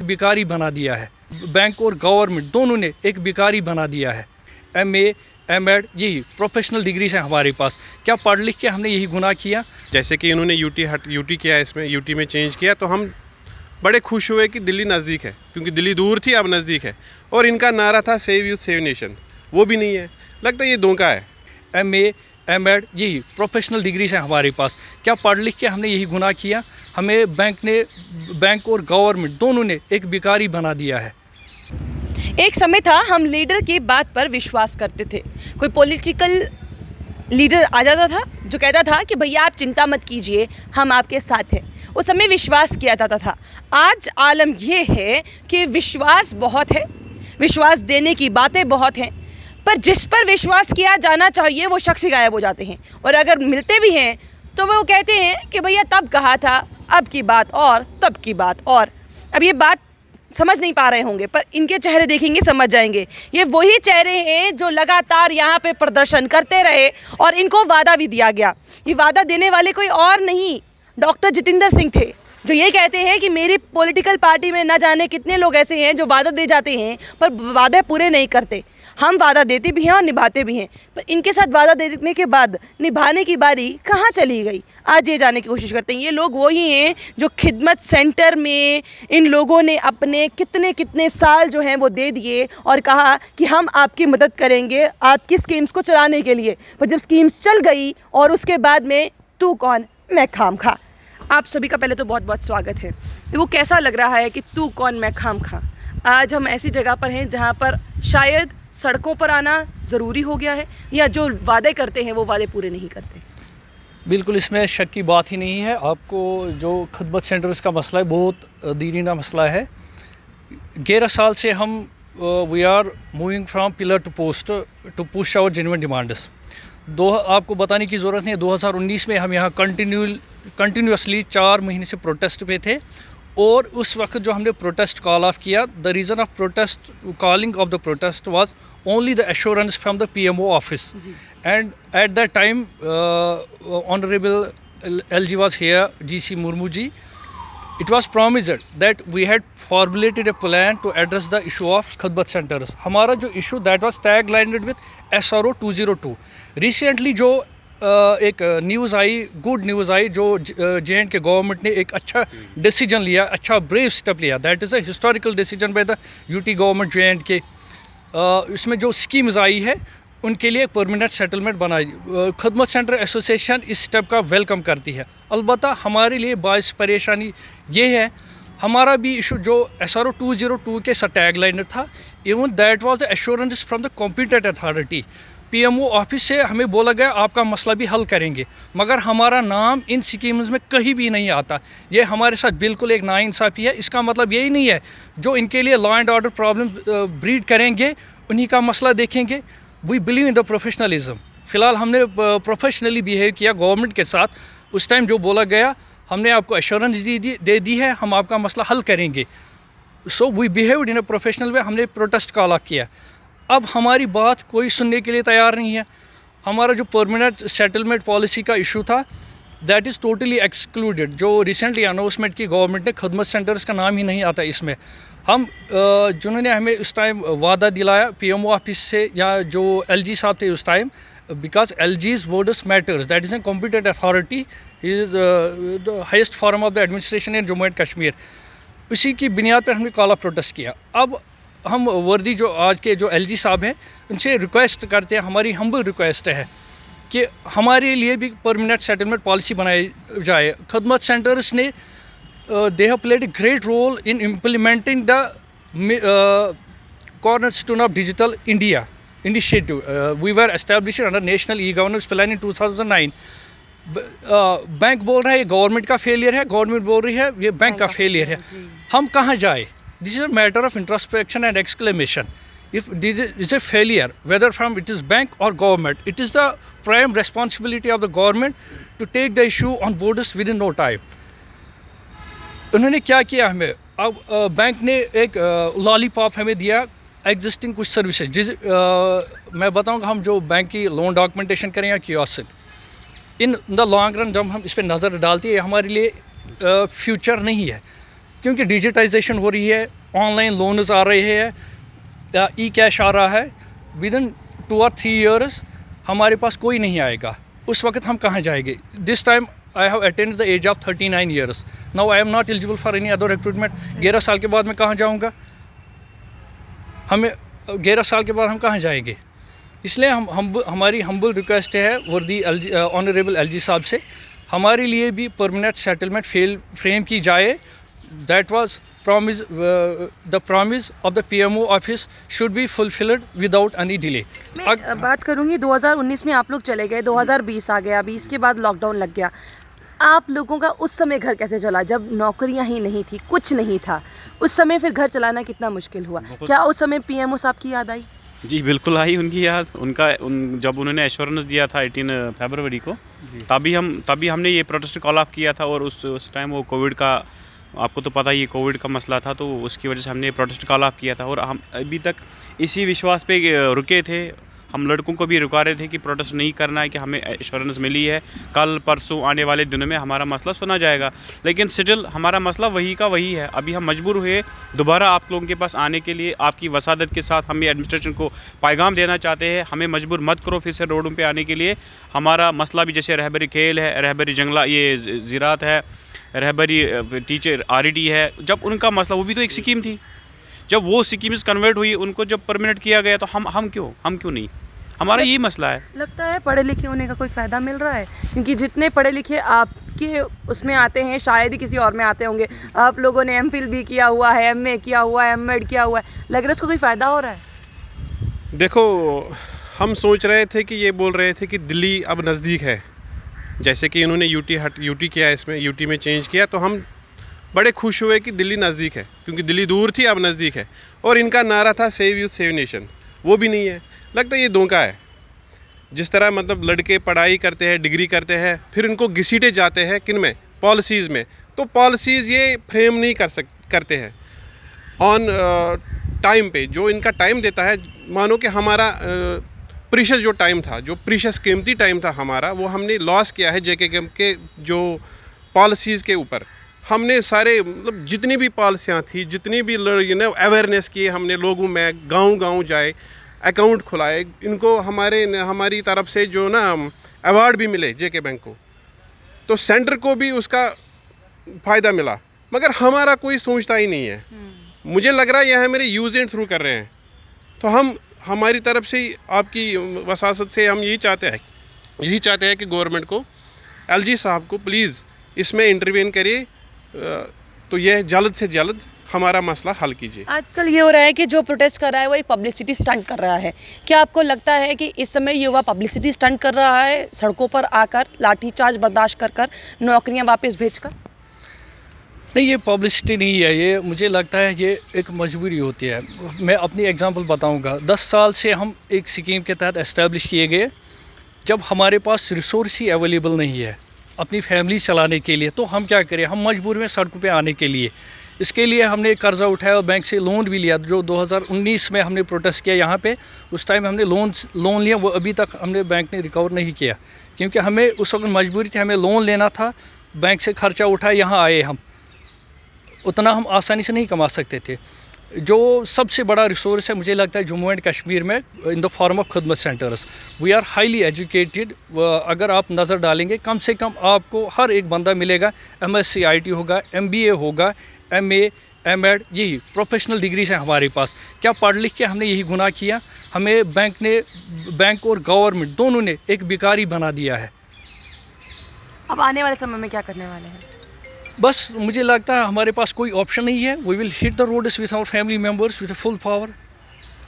भिखारी बना दिया है। बैंक और गवर्नमेंट दोनों ने एक भिखारी बना दिया है। MA M.Ed यही प्रोफेशनल डिग्रीज हैं हमारे पास। क्या पढ़ लिख के हमने यही गुनाह किया? जैसे कि इन्होंने यूटी किया, इसमें यूटी में चेंज किया, तो हम बड़े खुश हुए कि दिल्ली नज़दीक है, क्योंकि दिल्ली दूर थी, अब नज़दीक है। और इनका नारा था सेव यूथ सेव नेशन, वो भी नहीं है। लगता है ये धोखा है। MA M.Ed यही प्रोफेशनल डिग्रीज हैं हमारे पास। क्या पढ़ लिख के हमने यही गुनाह किया? हमें बैंक और गवर्नमेंट दोनों ने एक भिखारी बना दिया है। एक समय था हम लीडर की बात पर विश्वास करते थे। कोई पॉलिटिकल लीडर आ जाता था जो कहता था कि भैया आप चिंता मत कीजिए, हम आपके साथ हैं। उस समय विश्वास किया जाता था। आज आलम ये है कि विश्वास बहुत है, विश्वास देने की बातें बहुत हैं, पर जिस पर विश्वास किया जाना चाहिए वो शख्स ही गायब हो जाते हैं। और अगर मिलते भी हैं तो वो कहते हैं कि भैया तब कहा था, अब की बात और, तब की बात और। अब ये बात समझ नहीं पा रहे होंगे, पर इनके चेहरे देखेंगे समझ जाएंगे। ये वही चेहरे हैं जो लगातार यहाँ पे प्रदर्शन करते रहे और इनको वादा भी दिया गया। ये वादा देने वाले कोई और नहीं, डॉक्टर जितेंद्र सिंह थे, जो ये कहते हैं कि मेरी पॉलिटिकल पार्टी में न जाने कितने लोग ऐसे हैं जो वादा दे जाते हैं पर वादे पूरे नहीं करते। हम वादा देते भी हैं और निभाते भी हैं, पर इनके साथ वादा देने के बाद निभाने की बारी कहाँ चली गई, आज ये जानने की कोशिश करते हैं। ये लोग वही हैं जो खिदमत सेंटर में इन लोगों ने अपने कितने कितने साल जो हैं वो दे दिए और कहा कि हम आपकी मदद करेंगे आपकी स्कीम्स को चलाने के लिए। पर जब स्कीम्स चल गई और उसके बाद में तू कौन मैं खाम खा। आप सभी का पहले तो बहुत बहुत स्वागत है। वो कैसा लग रहा है कि तू कौन मैं खाम खा। आज हम ऐसी जगह पर हैं जहाँ पर शायद सड़कों पर आना ज़रूरी हो गया है, या जो वादे करते हैं वो वादे पूरे नहीं करते। बिल्कुल, इसमें शक की बात ही नहीं है। आपको जो खिदमत सेंटर्स का मसला है बहुत दीनीना मसला है। 11 साल से हम we are moving from pillar to post to push our genuine demands. आपको बताने की ज़रूरत नहीं है, 2019 में हम यहाँ कंटिन्यूसली 4 महीने से प्रोटेस्ट पे थे। और उस वक्त जो हमने प्रोटेस्ट कॉल ऑफ किया, the reason of protest calling of the protest was only the assurance from the PMO office. And at that time honourable LG was here, GC Murmu ji. It was promised that we had formulated a plan to address the issue of खिदमत centers. हमारा जो issue that was taglined with SRO 202. Recently जो एक news आई, good news आई, जो JNK के government ने एक अच्छा डिसीजन लिया, अच्छा ब्रेव स्टेप लिया। That is a historical decision by the UT government JNK। इसमें जो स्कीम्स आई है उनके लिए परमानेंट सेटलमेंट बनाई। खिदमत सेंटर एसोसिएशन इस स्टेप का वेलकम करती है। अलबत्ता हमारे लिए बाइस परेशानी ये है, हमारा भी इशू जो SRO 202 के टैग लाइन था, even that was the assurance from the competent authority. PMO office से हमें बोला गया आपका मसला भी हल करेंगे, मगर हमारा नाम इन स्कीम्स में कहीं भी नहीं आता। ये हमारे साथ बिल्कुल एक नाइंसाफ़ी है। इसका मतलब यही नहीं है जो इनके लिए law and order problem breed करेंगे उन्हीं का मसला देखेंगे। We believe in the professionalism. फ़िलहाल हमने प्रोफेशनली बिहेव किया गवर्नमेंट के साथ। उस टाइम जो बोला गया हमने आपको एश्योरेंस दे दी है, हम आपका मसला हल करेंगे। So we behaved in a professional way. हमने प्रोटेस्ट कॉल ऑफ किया। अब हमारी बात कोई सुनने के लिए तैयार नहीं है। हमारा जो परमानेंट सेटलमेंट पॉलिसी का इशू था दैट इज़ टोटली एक्सक्लूडेड। जो रिसेंटली अनाउंसमेंट की गवर्नमेंट ने, खिदमत सेंटर्स का नाम ही नहीं आता इसमें। हम जिन्होंने हमें उस टाइम वादा दिलाया PMO ऑफिस से या जो LG साहब थे उस time, because LG's words matters, that is a competent authority, is the highest form of the administration in Jammu and Kashmir. उसी की बुनियाद पर हमने कॉल ऑफ प्रोटेस्ट किया। अब हम वर्दी जो आज के जो LG साहब हैं उनसे रिक्वेस्ट करते हैं, हमारी हम्बल रिक्वेस्ट है कि हमारे लिए भी परमानेंट सेटलमेंट पॉलिसी बनाई जाए। खिदमत सेंटर्स ने they have played a great role in implementing the cornerstone of digital India initiative. We were established under national e-governance plan in 2009। Bank बोल रहा है ये गवर्नमेंट का फेलियर है, गवर्नमेंट बोल रही है ये बैंक का फेलियर है। हम कहाँ जाए? This is a matter of introspection and exclamation. If this is a failure, whether from it is bank or government, it is the prime responsibility of the government to take the issue on board within no time. उन्होंने क्या किया हमें? अब bank ने एक lollipop हमें दिया existing कुछ सर्विसेज। मैं बताऊंगा, हम जो बैंक की लोन डॉक्यूमेंटेशन करें या kiosk, in the long run जब हम इस पर नज़र डालते हैं हमारे लिए फ्यूचर नहीं है। क्योंकि डिजिटाइजेशन हो रही है, ऑनलाइन लोन्स आ रहे हैं, ई कैश आ रहा है। विद इन 2 और 3 ईयर्स हमारे पास कोई नहीं आएगा। उस वक्त हम कहाँ जाएंगे? This time I have attend the age of 39 years. Now I am not eligible for any other recruitment. 11 साल के बाद मैं कहाँ जाऊँगा? हमें 11 साल के बाद हम कहाँ जाएंगे? इसलिए हमारी हम्बल रिक्वेस्ट है वर्दी ऑनरेबल एलजी साहब से, हमारे लिए भी परमानेंट सेटलमेंट फ्रेम की जाए। That was promise the promise of the PMO office should be fulfilled without any delay। मैं बात करूंगी 2019 में आप लोग चले गए, 2020 आ गया, 20 के बाद लॉकडाउन लग गया। आप लोगों का उस समय घर कैसे चला जब नौकरियां ही नहीं थी, कुछ नहीं था? उस समय फिर घर चलाना कितना मुश्किल हुआ? क्या उस समय पीएमओ साहब की याद आई? जी बिल्कुल आई उनकी याद। जब उन्होंने एश्योरेंस दिया था 18 फरवरी को, तभी हमने ये प्रोटेस्ट कॉल ऑफ किया था। और उस टाइम वो कोविड का, आपको तो पता ही, कोविड का मसला था, तो उसकी वजह से हमने प्रोटेस्ट कॉल ऑफ किया था। और हम अभी तक इसी विश्वास पे रुके थे। हम लड़कों को भी रुका रहे थे कि प्रोटेस्ट नहीं करना है, कि हमें एश्योरेंस मिली है, कल परसों आने वाले दिनों में हमारा मसला सुना जाएगा। लेकिन स्टिल हमारा मसला वही का वही है। अभी हम मजबूर हुए दोबारा आप लोगों के पास आने के लिए। आपकी वसादत के साथ हम ये एडमिनिस्ट्रेशन को पैगाम देना चाहते हैं, हमें मजबूर मत करो फिर से रोडों पे आने के लिए। हमारा मसला भी जैसे रहबरी खेल है, रहबरी जंगला, ये ज़राअत है, रहबरी टीचर RED है। जब उनका मसला, वो भी तो एक स्कीम थी, जब वो स्कीम्स कन्वर्ट हुई, उनको जब परमानेंट किया गया, तो हम क्यों नहीं? हमारा यही मसला है। लगता है पढ़े लिखे होने का कोई फ़ायदा मिल रहा है? क्योंकि जितने पढ़े लिखे आपके उसमें आते हैं, शायद ही किसी और में आते होंगे। आप लोगों ने MPhil भी किया हुआ है, MA किया हुआ है, MEd किया हुआ है, लग रहा है इसको कोई फ़ायदा हो रहा है? देखो, हम सोच रहे थे कि ये बोल रहे थे कि दिल्ली अब नज़दीक है, जैसे कि इन्होंने यूटी किया, इसमें यूटी में चेंज किया, तो हम बड़े खुश हुए कि दिल्ली नज़दीक है, क्योंकि दिल्ली दूर थी, अब नज़दीक है। और इनका नारा था सेव यूथ सेव नेशन, वो भी नहीं है। लगता है ये धोखा है। जिस तरह मतलब लड़के पढ़ाई करते हैं, डिग्री करते हैं, फिर उनको घसीटे जाते हैं किन में? पॉलिसीज़ में। तो पॉलिसीज़ ये फ्रेम नहीं करते हैं ऑन टाइम पे। जो इनका टाइम देता है, मानो कि हमारा प्रीशियस जो टाइम था, जो प्रीशियस कीमती टाइम था हमारा, वो हमने लॉस किया है JKM के जो पॉलिसीज़ के ऊपर। हमने सारे मतलब जितनी भी पॉलिसियाँ थी, जितनी भी अवेयरनेस की हमने लोगों में, गांव जाए, अकाउंट खुलाए, इनको हमारी तरफ से जो ना अवार्ड भी मिले JK बैंक को, तो सेंटर को भी उसका फ़ायदा मिला, मगर हमारा कोई सोचता ही नहीं है। मुझे लग रहा है यह मेरे यूज़ एंड थ्रू कर रहे हैं। तो हमारी तरफ से आपकी वसासत से हम यही चाहते हैं कि गवर्नमेंट को, LG साहब को प्लीज़ इसमें इंटरवेन करिए, तो यह जल्द से जल्द हमारा मसला हल कीजिए। आजकल ये हो रहा है कि जो प्रोटेस्ट कर रहा है वो एक पब्लिसिटी स्टंट कर रहा है। क्या आपको लगता है कि इस समय युवा पब्लिसिटी स्टंट कर रहा है, सड़कों पर आकर लाठीचार्ज बर्दाश्त कर नौकरियां वापस भेजकर? नहीं, ये पब्लिसिटी नहीं है, ये मुझे लगता है ये एक मजबूरी होती है। मैं अपनी एग्जांपल बताऊंगा। 10 साल से हम एक स्कीम के तहत एस्टेब्लिश किए गए। जब हमारे पास रिसोर्स ही अवेलेबल नहीं है अपनी फैमिली चलाने के लिए, तो हम क्या करें? हम मजबूर में सड़कों पे आने के लिए। इसके लिए हमने कर्ज़ा उठाया और बैंक से लोन भी लिया। जो 2019 में हमने प्रोटेस्ट किया यहाँ पे, उस टाइम हमने लोन लिया, वो अभी तक हमने बैंक ने रिकवर नहीं किया, क्योंकि हमें उस वक्त मजबूरी थी, हमें लोन लेना था, बैंक से खर्चा उठाया, यहाँ आए हम। उतना हम आसानी से नहीं कमा सकते थे। जो सबसे बड़ा रिसोर्स है मुझे लगता है जम्मू एंड कश्मीर में, in the form of Khidmat centres. We are highly educated. अगर आप नज़र डालेंगे, कम से कम आपको हर एक बंदा मिलेगा, MSc IT होगा, MBA होगा, MA MEd, यही प्रोफेशनल डिग्रीज हैं हमारे पास। क्या पढ़ लिख के हमने यही गुनाह किया? हमें बैंक और गवर्नमेंट दोनों ने एक भिखारी बना दिया है। अब आने वाले समय में क्या करने वाले हैं? बस मुझे लगता है हमारे पास कोई ऑप्शन नहीं है। We will hit the roads with our family members with full power.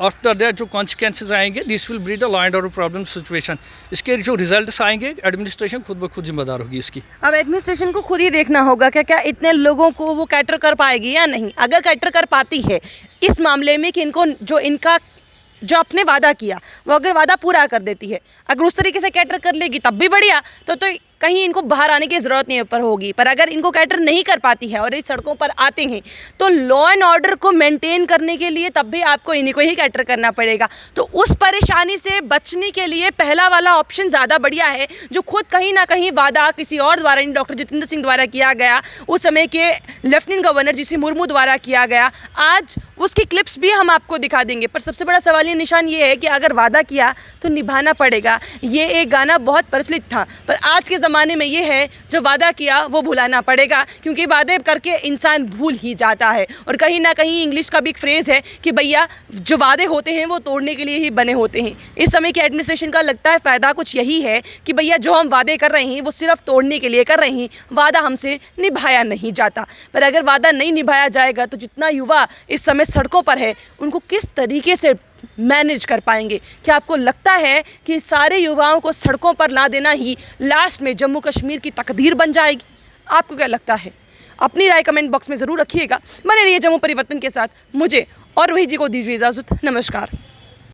After that जो कॉन्सिक्वेंसेज आएंगे, this will breed a law and order problem situation. इसके जो रिजल्ट्स आएंगे, एडमिनिस्ट्रेशन खुद ब खुद जिम्मेदार होगी इसकी। अब एडमिनिस्ट्रेशन को खुद ही देखना होगा क्या इतने लोगों को वो कैटर कर पाएगी या नहीं। अगर कैटर कर पाती है इस मामले में कि इनको जो अपने वादा किया वो अगर वादा पूरा कर देती है, अगर उस तरीके से कैटर कर लेगी तब भी बढ़िया। तो कहीं इनको बाहर आने की ज़रूरत नहीं पर होगी। पर अगर इनको कैटर नहीं कर पाती है और इस सड़कों पर आते हैं तो लॉ एंड ऑर्डर को मेंटेन करने के लिए तब भी आपको इन्हीं को ही कैटर करना पड़ेगा। तो उस परेशानी से बचने के लिए पहला वाला ऑप्शन ज़्यादा बढ़िया है, जो खुद कहीं ना कहीं वादा किसी और द्वारा, डॉक्टर जितेंद्र सिंह द्वारा किया गया, उस समय के लेफ्टिनेंट गवर्नर जीसी मुर्मू द्वारा किया गया। आज उसकी क्लिप्स भी हम आपको दिखा देंगे। पर सबसे बड़ा सवालिया निशान ये है कि अगर वादा किया तो निभाना पड़ेगा। ये एक गाना बहुत प्रचलित था, पर आज के ज़माने में ये है जो वादा किया वो भुलाना पड़ेगा, क्योंकि वादे करके इंसान भूल ही जाता है। और कहीं ना कहीं इंग्लिश का भी एक फ्रेज़ है कि भैया जो वादे होते हैं वो तोड़ने के लिए ही बने होते हैं। इस समय की एडमिनिस्ट्रेशन का लगता है फ़ायदा कुछ यही है कि भैया जो हम वादे कर रहे हैं वो सिर्फ तोड़ने के लिए कर रहे हैं, वादा हमसे निभाया नहीं जाता। पर अगर वादा नहीं निभाया जाएगा तो जितना युवा इस समय सड़कों पर है उनको किस तरीके से मैनेज कर पाएंगे? क्या आपको लगता है कि सारे युवाओं को सड़कों पर ला देना ही लास्ट में जम्मू कश्मीर की तकदीर बन जाएगी? आपको क्या लगता है? अपनी राय कमेंट बॉक्स में ज़रूर रखिएगा। बने रहिए जम्मू परिवर्तन के साथ। मुझे और वही जी को दीजिए इजाज़त। नमस्कार।